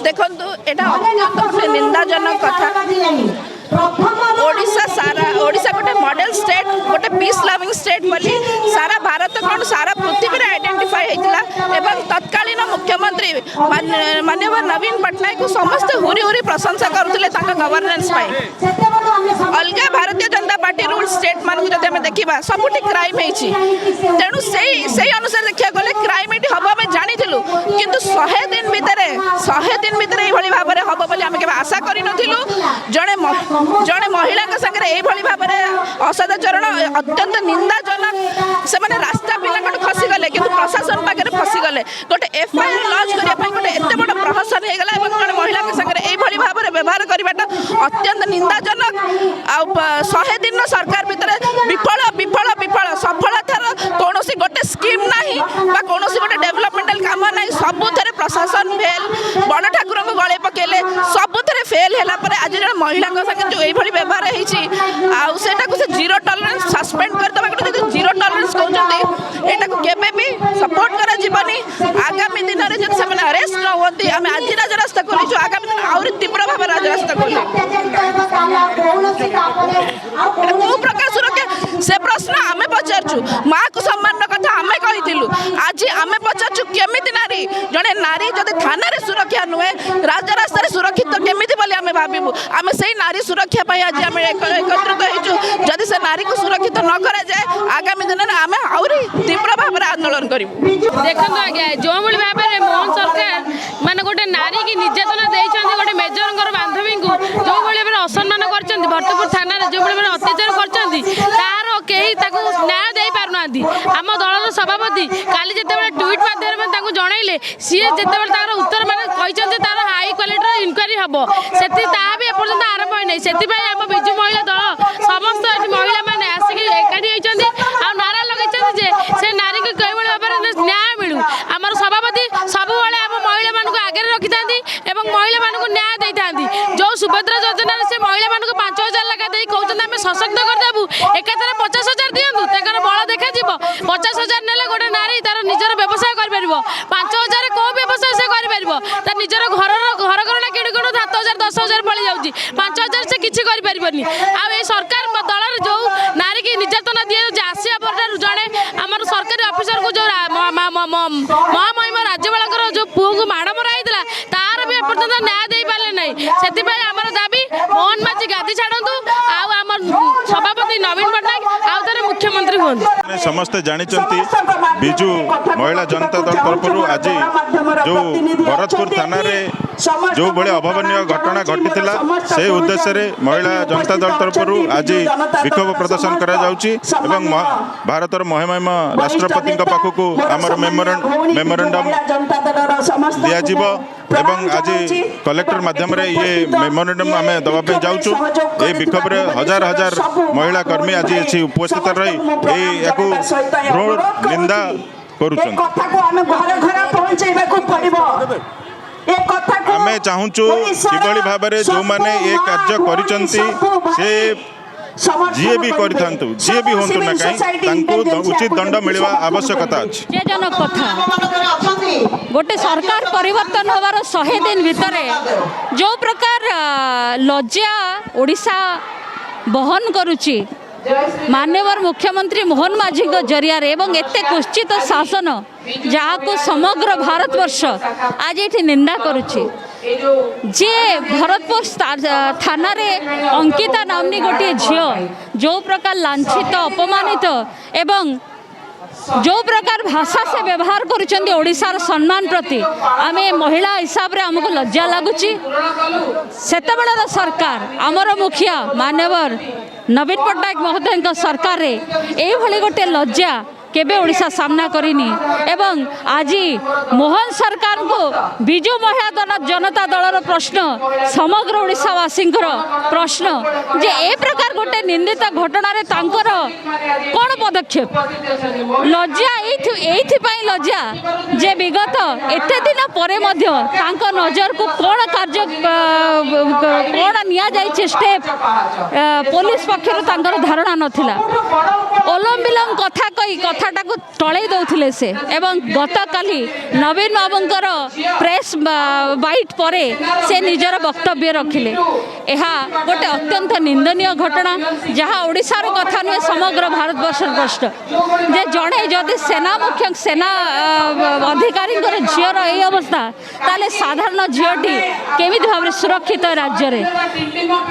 देखु एटा अत्यंत निंदाजनक कथा। ओडिशा सारा ओडिशा गोटे मॉडल स्टेट गोटे पीस लविंग स्टेट बोली सारा भारत कौन सारा पृथ्वी में आइडेंटिफाई होता एवं तत्कालीन मुख्यमंत्री माननीय नवीन पट्टनायक को समस्त हुरी हुरी प्रशंसा करुले गवर्नेंस अलग Bharatiya Janata party rule state मान को देखा सबुठ क्राइम तेणु से अनुसार देखा गले क्राइम ये हम आम जानी किंतु 100 दिन भितर ये भाव में हम बोली आम आशा करूँ जड़े महिला संगे ये भाव में असदाचरण अत्यंत निंदाजनक से रास्ता पिला खसी गले कि प्रशासन पाखे फसी गले गोटे एफआईआर लॉन्च करने गोटे एत बड़ प्रहसन होगा जड़े महिला संगे ये भाव में व्यवहार करवाटा अत्यंत निंदाजनक आ 100 दिन सरकार भितर विफल विफल विफल सफलतार कौन गोटे स्कीम ना कौन गोटे डेवलपमेंटल काम ना सबुथ प्रशासन फेल बड़ ठाकुर को गले पकेले सबुथ फेल है आज जब महिला संगे जो ये व्यवहार होता जीरो टॉलरेंस सस्पेंड करदे जीरो टॉलरेंस कहते यहाँ भी सपोर्ट करानी आगामी दिन में जब से अरेस्ट न होती आम आज राजरास्ता खोलीचु आगामी दिन आहरी तीव्र भाव राजरास्ता खोलू कौ प्रकार सुरक्षा से प्रश्न आम पचारु माँ को सम्मान कथा आम कही आज आम पचारु केमी नारी जड़े नारी जब थाना सुरक्षा नुहे राजरास्ता सुरक्षित केमी आम भावु आम से नारी सुरक्षा आज आम एकत्रित हो जदि से नारी को सुरक्षित न करा जाए आगामी दिन में आम आहरी तीव्र भाव में आंदोलन करूँ। देखो आज्ञा जो भाव में मोहन सरकार मान गोटे नारी की निर्यातना देते गोटे मेजर बांधवी को जो भाव में असम्मान कर भरतपुर थाना जो भाव में अत्याचार कर कहीं न्याय दे पारना आम दल सभापति काली जिते ट्विट माध्यम जनइले सी जिते उत्तर मैंने तार हाई क्वालिटी इनक्वारी हम से भी एपर्तंत आरंभ होना से आम विजु महिला दल समस्त महिला मैंने आसिक एकाठी होती नारा लगे से नारी को कई भाव में न्याय मिलू आम सभापति सब आम महिला मानक आगे रखी था महिला मानक न्याय दे था जो सुभद्रा योजना से महिला मानक 5,000 लगा दे कहते आम सशक्त करदेबू एकाथरे 50,000 दिंतु तर बल देखा 50,000 ने गोटे नारी तार निजर व्यवसाय कर 5,000 कौ व्यवसाय से कर निजर घर घरना किणी किणु 7,000 10,000 पड़ जाऊँगी 5,000 से किसी करें आ सरकार दल जो नारी की निर्यातना दिए आसिया पर जड़े आम सरकारी अफिसर को जो महामहिम राज्यपाल जो पुओ को माड़ मरा होता तार भी एपर्तंत न्याय दे पारे ना से आमर दाबी मोहन माझी गादी छाड़ू आम सभापति नवीन पट्टनायक आउ थे मुख्यमंत्री हूँ समस्ते जानी विजु महिला जनता दल तरफ आज जो भरतपुर थाना जो भाई अभावनीय घटना घटी से उद्देश्य महिला जनता दल तरफ आज विक्षोभ प्रदर्शन करा भारतर महामहिम राष्ट्रपति पाखक आमर मेमोरेंडम दिज्व आज कलेक्टर माध्यम ये मेमोरेंडम आम दवाई जाऊँ ये विक्षोभ हजार हजार महिला कर्मी आज उपस्थित रही निंदा आम चाहूँ कि भाव में जो मैंने ये कार्य कर जी भी कर जी भी हूँ ना कहीं उचित दंड मिलवा आवश्यकता अच्छी गोटे सरकार परिवर्तन होवार 100 दिन भितर जो प्रकार लज्जा ओडिशा बहन करुची माननीय मुख्यमंत्री मोहन माझी जरिया एते कुश्चित शासन जहाँ को समग्र भारतवर्ष आज ये निंदा करुची जे भरतपुर थाना रे अंकिता नामनी गोटे झील जो प्रकार लांछित अपमानित एवं जो प्रकार भाषा से व्यवहार करुचंदी ओडिशार सम्मान प्रति आमे महिला हिसाब रे हमको लज्जा लगुची सेतबेला सरकार आमर मुखिया मान्यवर नवीन पट्टनायक महोदय सरकार रे एई भली गोटे लज्जा केबे ओडिशा सामना करिनी एवं आज मोहन सरकार को विजु महिला जनता दलर प्रश्न समग्र ओडिशावासी प्रश्न जे ए प्रकार गोटे निंदित घटना रे तांकर कौन पदक्षेप लज्जा लज्जा जे विगत एते दिन परे मध्य तांको नजर को कौन कार्य कौन नि स्टेप पुलिस पक्षर धारणा नाला ओलम विलम कथा कही कथाटा को टले दौले से एवं गत काली नवीन बाबूंकर प्रेस बाइट पर से निजर वक्तव्य रखिले यह गोटे अत्यंत निंदनीय घटना जहाँ ओडिशार कथा नुहे समग्र भारत वर्ष प्रश्न जे जड़े जदि सेना मुख्य सेना अधिकारी झीर यही अवस्था ताले साधारण झीटी केमी भाव सुरक्षित राज्य रे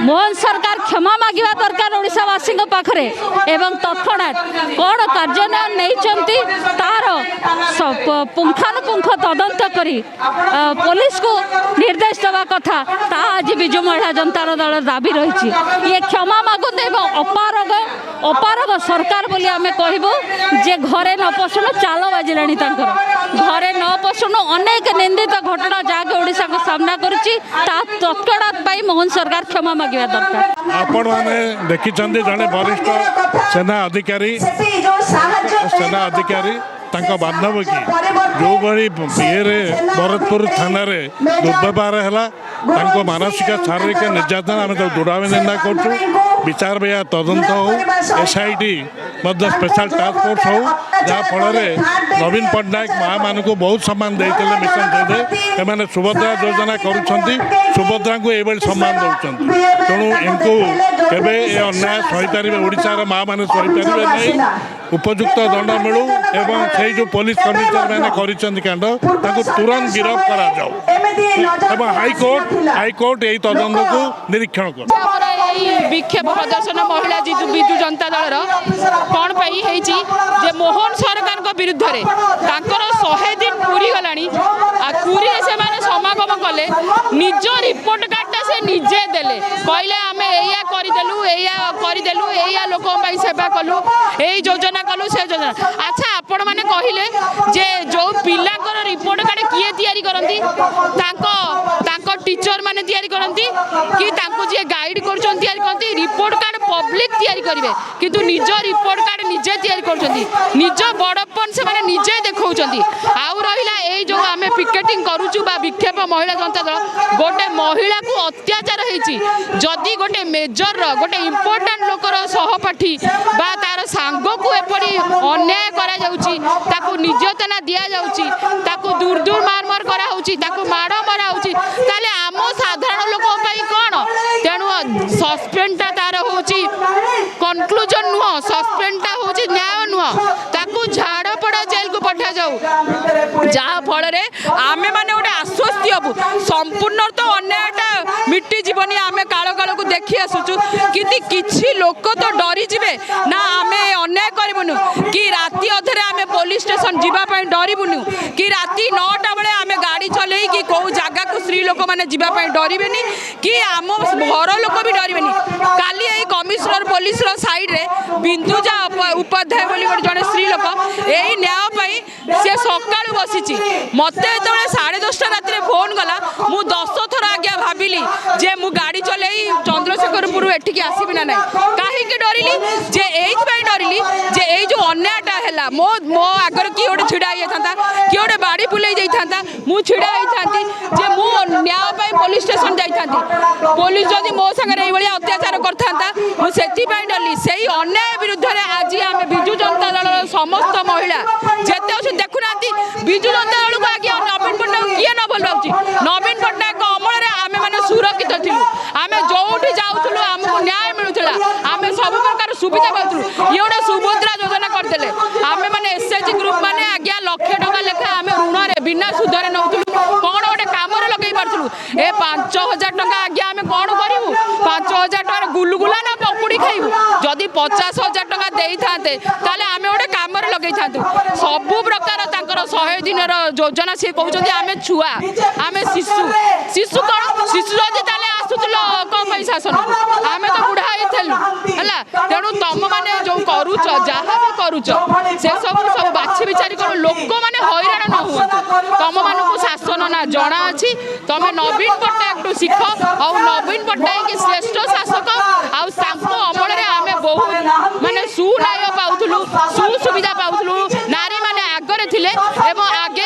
मोहन सरकार क्षमा मागिबा दरकार ओडिशावासी पाखरे एवं तत्क्षणात कौन कार्यान्वयन नहीं तार पुंखानुपुंख तदंत करी पुलिस को निर्देश देवा कथा ता आज विजु महिला जनता दल दाबी रही ये क्षमा मागुत एवं अपारग सरकार बोली आमे कहबो जे घरे न पसुनु चाल बाजिलानी घरे न पसुनु अनेक निंदित घटना जहाँकि ओडिशा को सामना करुच्ची तत्क्षणात पाई मोहन सरकार क्षमा मागिबा दरकार। आपण माने देखिछन्ते जने वरिष्ठ सेना अधिकारी तांका बांधव की जो बड़ी ये भरतपुर थाना रे दुर्व्यवहार है मानसिक शारीरिक निर्यातना आम तो दूरावी निंदा कर विचार बिया तदंत हो SIT स्पेशल टास्क फोर्स हो जहाँफल नवीन पट्टनायक माँ मान को बहुत सम्मान देते मिशन दे एम सुभद्रा योजना सुभद्रा को ये सम्मान दौरान तेणु इनको केवे अन्याय सही पारे ओडार माँ मैंने सही पारे नहीं उपयुक्त दंड मिलू एवं से जो पुलिस कर्मचारी मैंने कांड तुरंत गिरफ्त करा जाऊ हाईकोर्ट यही तदंत को निरीक्षण कर विक्षेप प्रदर्शन महिला विजु जनता दल कौन जे मोहन सरकार विरुद्ध में 100 दिन पूरी गलानी पूरी से समागम कले निज रिपोर्ट कार्डटा से निजे देले कहले आम या करदेलु या लोक सेवा कलु यही योजना कलु से योजना। अच्छा आपण मैंने कहले जे जो पिलांकर रिपोर्ट कार्ड किए तैयारी करती टीचर माने तैयारी करती कि जी गाइड कर करती रिपोर्ट कार्ड पब्लिक तैयारी करेंगे किंतु निज रिपोर्ट कार्ड निजे तैयारी करछंती निज बड़पन से माने निजे देखौछंती आउ रहिला ए जो आमे पिकेटिंग करूछु बा विक्षेप महिला जनता दल गोटे महिला को अत्याचार हेछि जदि गोटे मेजर गोटे इंपोर्टेंट लोकर सहपाठी बा तार सांग को एपरी अन्याय करा जाउछि ताकू निर्यातना दिया जाउछि ताकू दूर दूर मार मार करा होछि ताकू माड़ मरा होछि ताले आम साधारण लोक पई कोन तेणु सस्पेंडटा तार होछि कंक्लूजन नुह सस्पेंडटा होछि न्याय नुह ताकू झाड़ पड़ा जेल को पठा जाऊ जहाँ फल आमे माने गोटे आश्वस्ति हबु संपूर्ण तो अन्यायटा मिट्टी जीवनी आमे काल काल को देखी आसुचु किंतु किछि लोक तो डरी जिवे ना आमे अन्याय करबुनु कि राति अधरे आमे पुलिस स्टेशन जीवा पई डरिबुनु कि राति 9टा बेले आमे गाड़ी चलेई कि को जागा को स्त्री लोक माने जीवा पई डरिबेनी कि आम घर लोक भी डरिबेनी काली एई कमिश्नर पुलिस रो साइड रे बिंदुजा उपाध्याय बोली गोटे जड़े स्त्री लोक यही न्याय पाई सी सकाळु बसीची मते जेतबेले 10:30 रात फोन गला मु 10 थर आज्ञा भाविली जे मु गाड़ी चलेई चंद्रशेखरपुर एठिकी आसीबी ना नहीं काहेकि डरिली जे एइथबाई डरिली जे एई जो अन्यायटा हैला मो आगर की गोटे छिड़ा होता कि गोटे बाड़ी बुलाई जाइथा मु छिड़ा होती जे मु न्याय पाई पुलिस स्टेशन जाइथा पुलिस जदि मो संगे एई अत्याचार करथा मुझे डरली से अन्याय विरुद्ध में आज आम विजु जनता दल समस्त महिला जिते अच्छे देखुना विजु जनता दल को आगे नवीन पट्टनायक किए न भल पाऊँ नवीन पट्टनायक अमल आम मैंने सुरक्षित थी आम जो जाऊँ आमको न्याय मिलूला आम सब प्रकार सुविधा पाऊँ ये गोटे सुभद्रा योजना करते आम मैंने SHG ग्रुप मैंने आज्ञा लक्ष टका लेखा आम ऋण बिना सुधरे नौ कौन गोटे कम लगे पार्लु ए 5,000 टका आज्ञा आम कौन करूँ 5,000 टका गुलगुला ना पकुड़ी खाइबू जदि 50,000 टका दे था आम गोटे कम लगे था सबू प्रकार 100 दिन योजना सी कहते आम छुआ आम शिशु शिशु कौन शिशु जदि आसुल कम शासन आम तो बुढ़ा है तेणु तुम मैंने जो करुच जहाँ भी करुच से सब बाछी विचारी कर लोक मैंने हैरान न हूँ तुम मानक शासन ना जना अच्छी तुम नवीन पट्टनायक शिख और नवीन पट्टनायक श्रेष्ठ शासक अमल आम बहुत माने सुन्याय पाऊलु सुसुविधा पाऊलु नारी माने आगे थिले एवं आगे